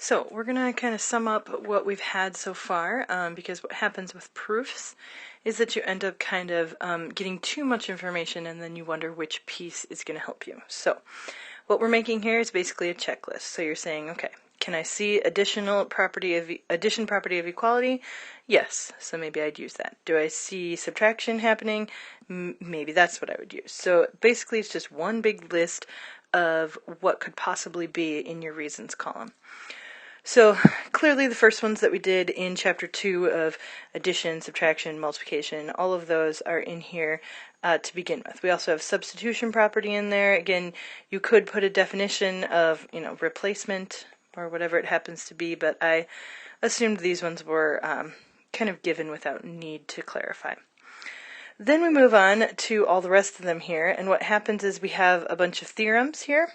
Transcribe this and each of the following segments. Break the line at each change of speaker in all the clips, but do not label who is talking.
So we're going to kind of sum up what we've had so far, because what happens with proofs is that you end up kind of getting too much information and then you wonder which piece is going to help you. So what we're making here is basically a checklist. So you're saying, okay, can I see addition property of equality? Yes, so maybe I'd use that. Do I see subtraction happening? Maybe that's what I would use. So basically it's just one big list of what could possibly be in your reasons column. So clearly the first ones that we did in chapter 2 of addition, subtraction, multiplication, all of those are in here to begin with. We also have substitution property in there. Again, you could put a definition of, replacement or whatever it happens to be, but I assumed these ones were kind of given without need to clarify. Then we move on to all the rest of them here, and what happens is we have a bunch of theorems here.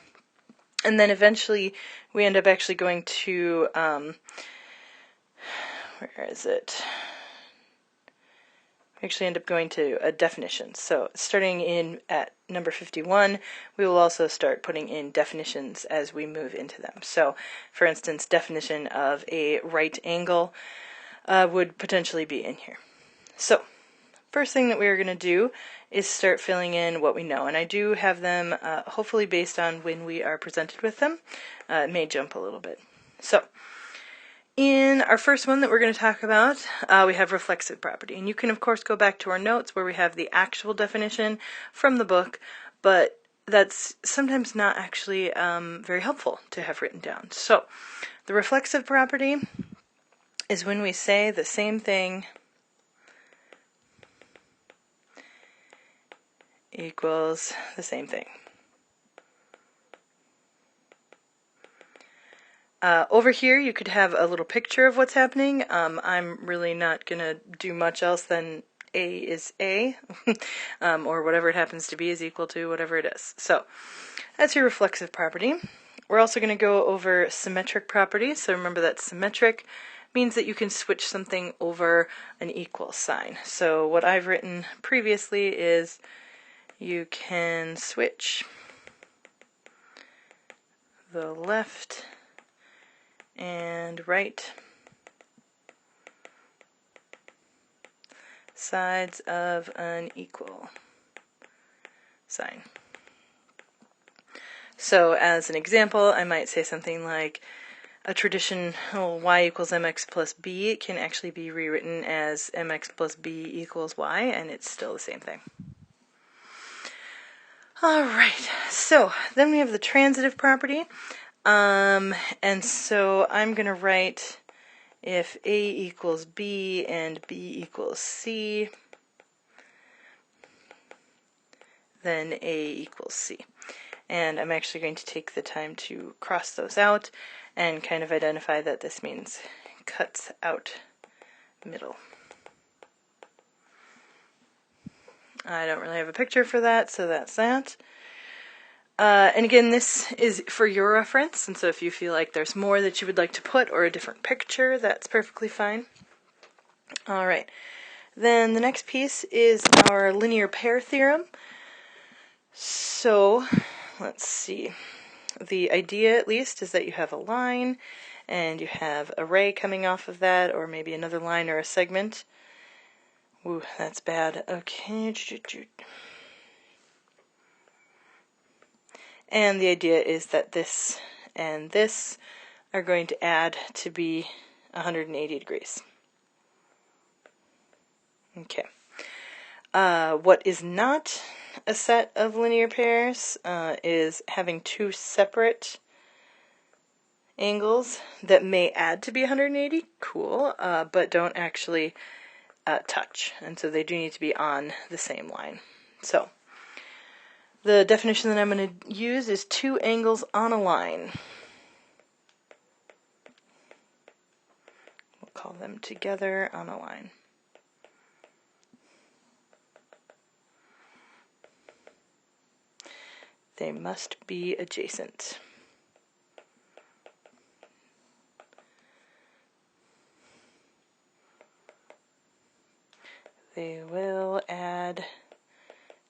And then eventually we end up actually going to, where is it? We actually end up going to a definition. So starting in at number 51, we will also start putting in definitions as we move into them. So for instance, definition of a right angle would potentially be in here. So first thing that we are going to do is start filling in what we know, and I do have them hopefully based on when we are presented with them. It may jump a little bit. So in our first one that we're going to talk about, we have reflexive property, and you can of course go back to our notes where we have the actual definition from the book, but that's sometimes not actually very helpful to have written down. So the reflexive property is when we say the same thing equals the same thing. Over here you could have a little picture of what's happening. I'm really not going to do much else than A is A, or whatever it happens to be is equal to whatever it is. So that's your reflexive property. We're also going to go over symmetric property. So remember that symmetric means that you can switch something over an equal sign. So what I've written previously is you can switch the left and right sides of an equal sign. So as an example, I might say something like a traditional y equals mx plus b can actually be rewritten as mx plus b equals y, and it's still the same thing. Alright, so then we have the transitive property, and so I'm going to write if A equals B and B equals C, then A equals C. And I'm actually going to take the time to cross those out and kind of identify that this means cuts out middle. I don't really have a picture for that, so that's that. And again, this is for your reference, and so if you feel like there's more that you would like to put or a different picture, that's perfectly fine. Alright, then the next piece is our linear pair theorem. So, let's see. The idea, at least, is that you have a line, and you have a ray coming off of that, or maybe another line or a segment. Ooh, that's bad. Okay. And the idea is that this and this are going to add to be 180 degrees. Okay. What is not a set of linear pairs is having two separate angles that may add to be 180. Cool. But don't actually touch, and so they do need to be on the same line. So the definition that I'm going to use is two angles on a line. We'll call them together on a line. They must be adjacent. They will add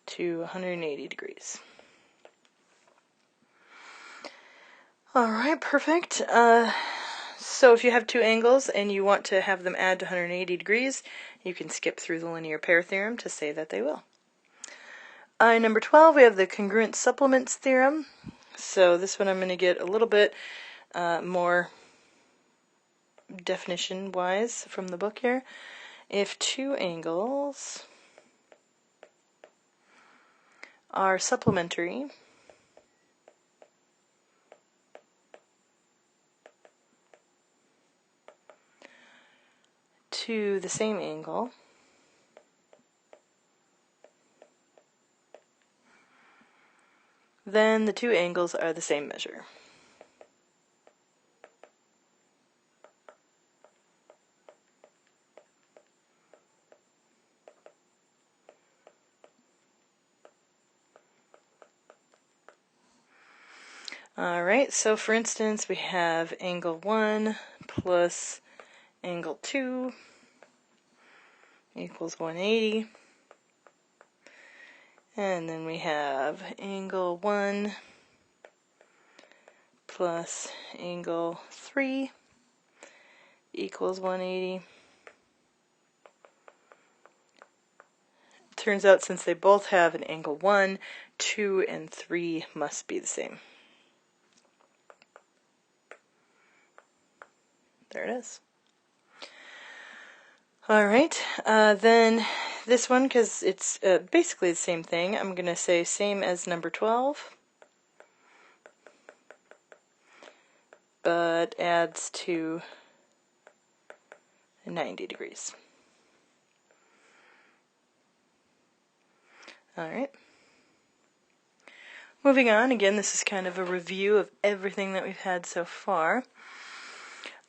to 180 degrees. Alright, perfect. So if you have two angles and you want to have them add to 180 degrees, you can skip through the linear pair theorem to say that they will. Number 12, we have the congruent supplements theorem. So this one I'm going to get a little bit more definition-wise from the book here. If two angles are supplementary to the same angle, then the two angles are the same measure. Alright, so for instance, we have angle 1 plus angle 2 equals 180. And then we have angle 1 plus angle 3 equals 180. Turns out since they both have an angle 1, 2 and 3 must be the same. There it is. Alright, then this one, because it's basically the same thing, I'm going to say same as number 12, but adds to 90 degrees. Alright. Moving on, again, this is kind of a review of everything that we've had so far.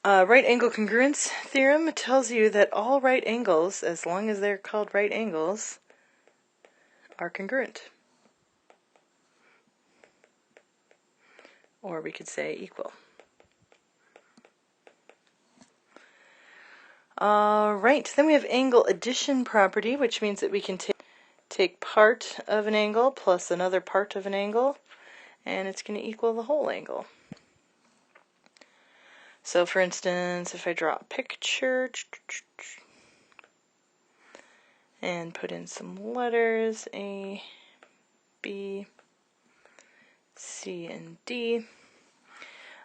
Right angle congruence theorem tells you that all right angles, as long as they're called right angles, are congruent. Or we could say equal. Alright, then we have angle addition property, which means that we can take part of an angle plus another part of an angle, and it's going to equal the whole angle. So for instance, if I draw a picture and put in some letters A, B, C, and D,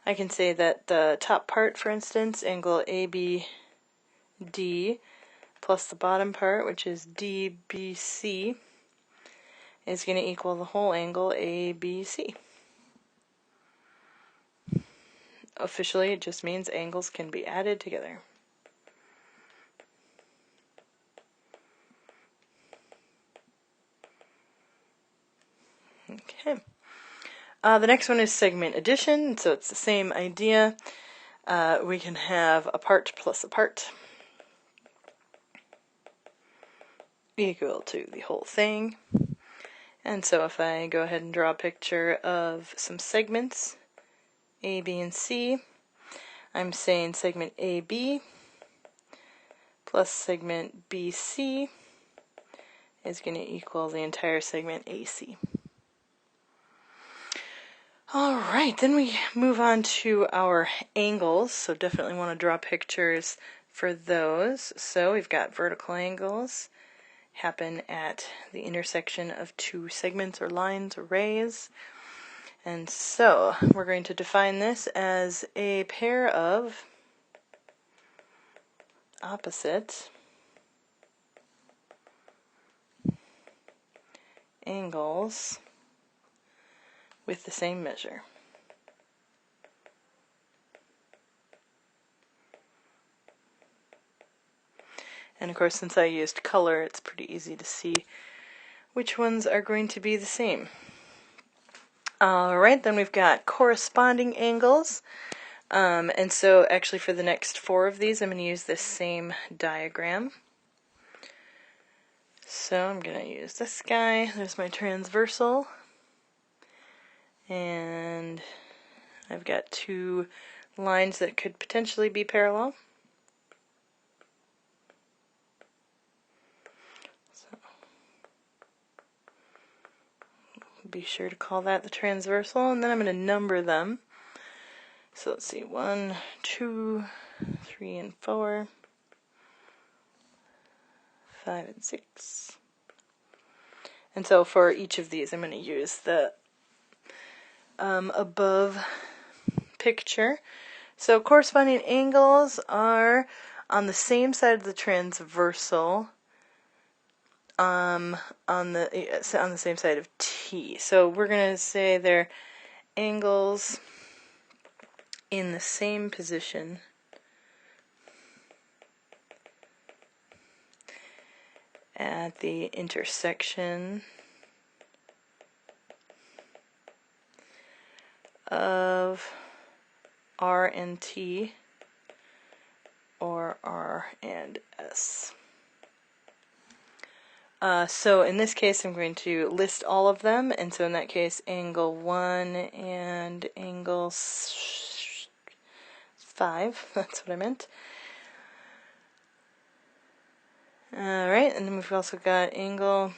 I can say that the top part, for instance, angle ABD, plus the bottom part, which is DBC, is going to equal the whole angle ABC. Officially, it just means angles can be added together. Okay. The next one is segment addition, so it's the same idea. We can have a part plus a part equal to the whole thing. And so if I go ahead and draw a picture of some segments, A, B, and C, I'm saying segment AB plus segment BC is going to equal the entire segment AC. Alright, then we move on to our angles, so definitely want to draw pictures for those. So we've got vertical angles happen at the intersection of two segments or lines or rays. And so we're going to define this as a pair of opposite angles with the same measure. And of course, since I used color, it's pretty easy to see which ones are going to be the same. Alright, then we've got corresponding angles. And so actually for the next 4 of these, I'm going to use this same diagram. So I'm going to use this guy. There's my transversal. And I've got 2 lines that could potentially be parallel. So be sure to call that the transversal, and then I'm going to number them. So let's see, 1, 2, 3, and 4, 5, and 6. And so for each of these, I'm going to use the above picture. So corresponding angles are on the same side of the transversal, on the same side of T. So we're going to say they're angles in the same position at the intersection of R and T, or R and S. So in this case, I'm going to list all of them, and so in that case, angle 1 and angle 5, that's what I meant. Alright, and then we've also got angle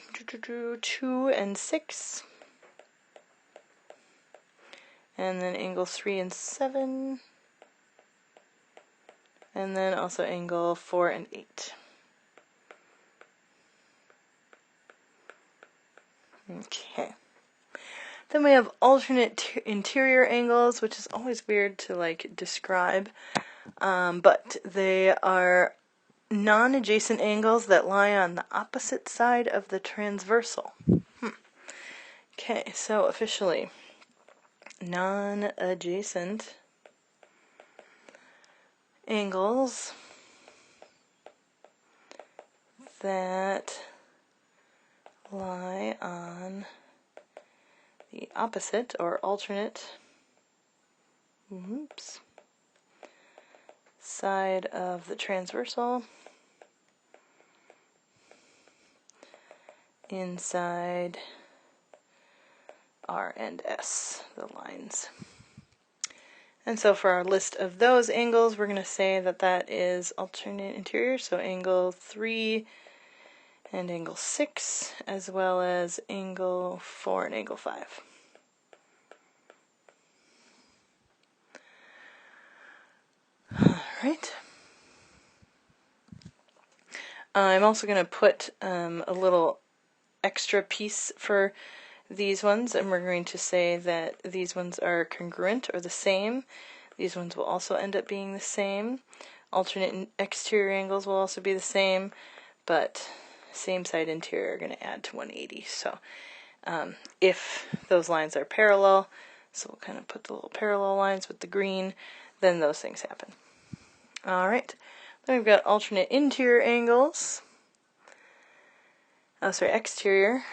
2 and 6, and then angle 3 and 7, and then also angle 4 and 8. Okay. Then we have alternate interior angles, which is always weird to like describe, but they are non-adjacent angles that lie on the opposite side of the transversal. Okay, so officially, non-adjacent angles that lie on the opposite or alternate side of the transversal inside R and S, the lines. And so for our list of those angles, we're going to say that that is alternate interior, so angle 3 and angle 6, as well as angle 4 and angle 5. Alright. I'm also going to put a little extra piece for these ones, and we're going to say that these ones are congruent or the same. These ones will also end up being the same. Alternate exterior angles will also be the same, but same side interior are going to add to 180. So if those lines are parallel, so we'll kind of put the little parallel lines with the green, then those things happen. Alright, then we've got alternate interior angles. Exterior.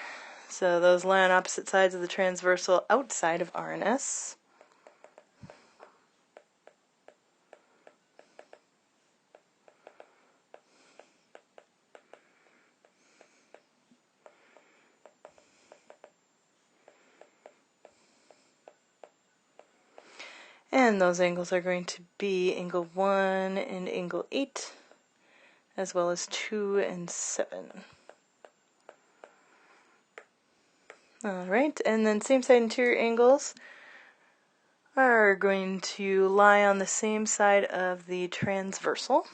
So those lie on opposite sides of the transversal outside of R and S. And those angles are going to be angle 1 and angle 8, as well as 2 and 7. Alright, and then same side interior angles are going to lie on the same side of the transversal.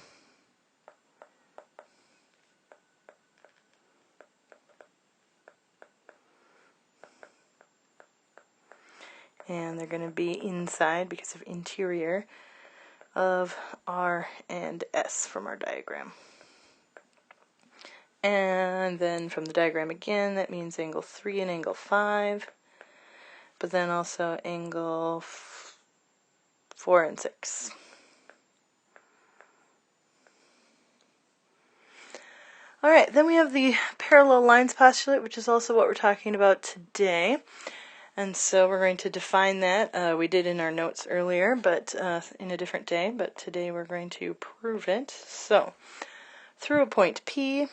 And they're going to be inside, because of interior, of R and S from our diagram. And then from the diagram again, that means angle 3 and angle 5, but then also angle 4 and 6. Alright, then we have the parallel lines postulate, which is also what we're talking about today. And so we're going to define that. We did in our notes earlier, but in a different day, but today we're going to prove it. So, through a point P,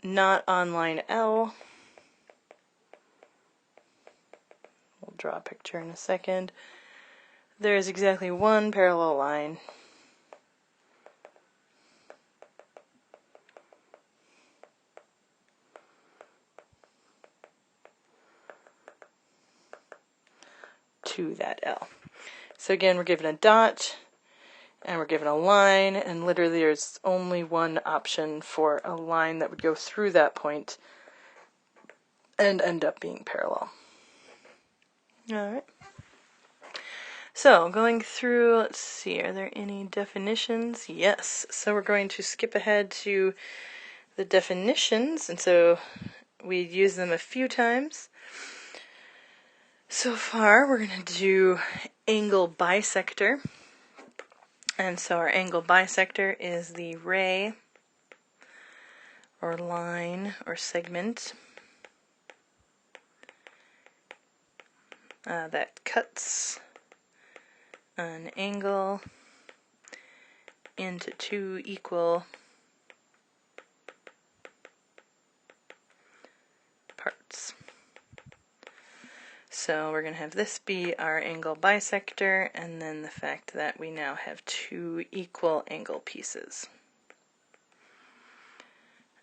not on line L. We'll draw a picture in a second. There is exactly one parallel line to that L. So again, we're given a dot, and we're given a line, and literally there's only one option for a line that would go through that point and end up being parallel. Alright. So, going through, let's see, are there any definitions? Yes. So we're going to skip ahead to the definitions, and so we use them a few times. So far, we're going to do angle bisector. And so our angle bisector is the ray, or line, or segment that cuts an angle into two equal parts. So we're going to have this be our angle bisector, and then the fact that we now have two equal angle pieces.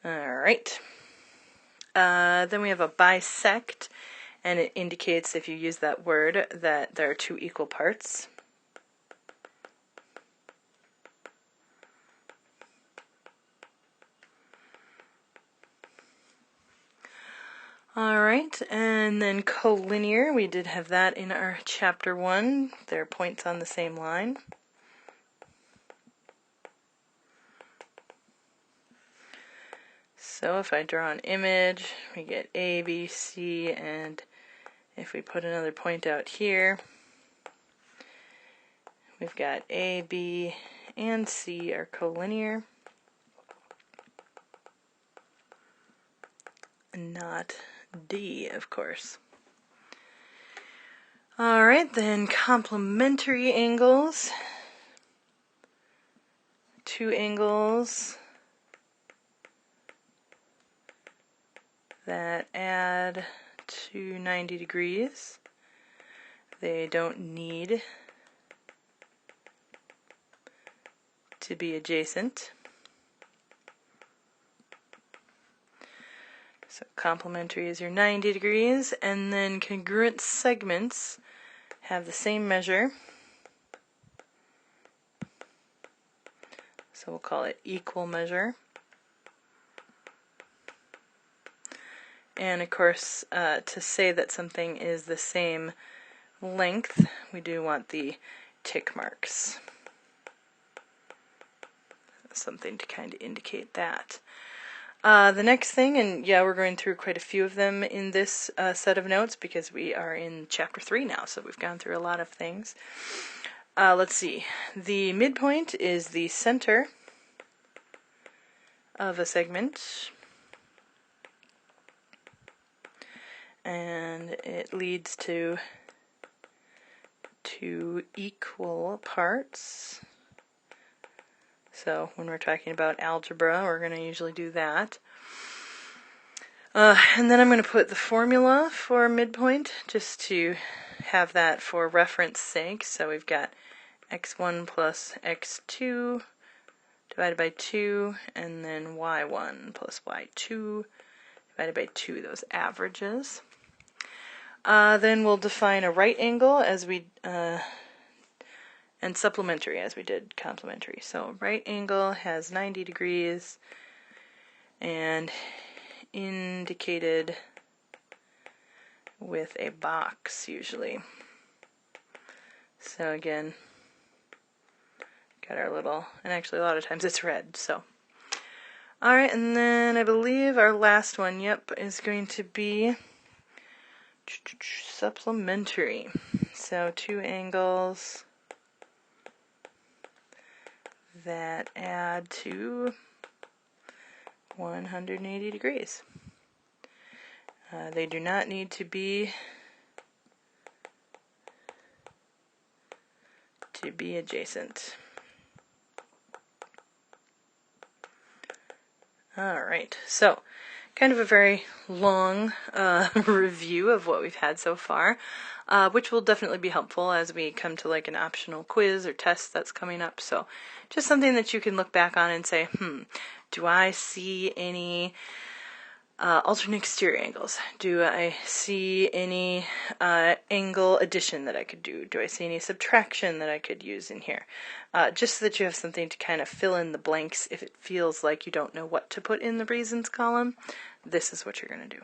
Alright. Then we have a bisect, and it indicates, if you use that word, that there are two equal parts. Alright, and then collinear, we did have that in our chapter 1. There are points on the same line. So if I draw an image, we get A, B, C, and if we put another point out here, we've got A, B, and C are collinear. Not D, of course. Alright, then complementary angles. Two angles that add to 90 degrees. They don't need to be adjacent. So complementary is your 90 degrees, and then congruent segments have the same measure. So we'll call it equal measure. And of course, to say that something is the same length, we do want the tick marks. Something to kind of indicate that. The next thing, and yeah, we're going through quite a few of them in this set of notes because we are in chapter 3 now, so we've gone through a lot of things. Let's see. The midpoint is the center of a segment, and it leads to two equal parts. So when we're talking about algebra, we're going to usually do that. And then I'm going to put the formula for midpoint just to have that for reference sake. So we've got x1 plus x2 divided by 2, and then y1 plus y2 divided by 2, those averages. Then we'll define a right angle as we and supplementary as we did complementary. So right angle has 90 degrees and indicated with a box usually. So again, got our little, and actually a lot of times it's red, so. Alright, and then I believe our last one, yep, is going to be supplementary. So two angles that add to 180 degrees. They do not need to be adjacent. Alright, so kind of a very long review of what we've had so far, which will definitely be helpful as we come to like an optional quiz or test that's coming up. So just something that you can look back on and say, do I see any Alternate exterior angles. Do I see any angle addition that I could do? Do I see any subtraction that I could use in here? Just so that you have something to kind of fill in the blanks if it feels like you don't know what to put in the reasons column. This is what you're going to do.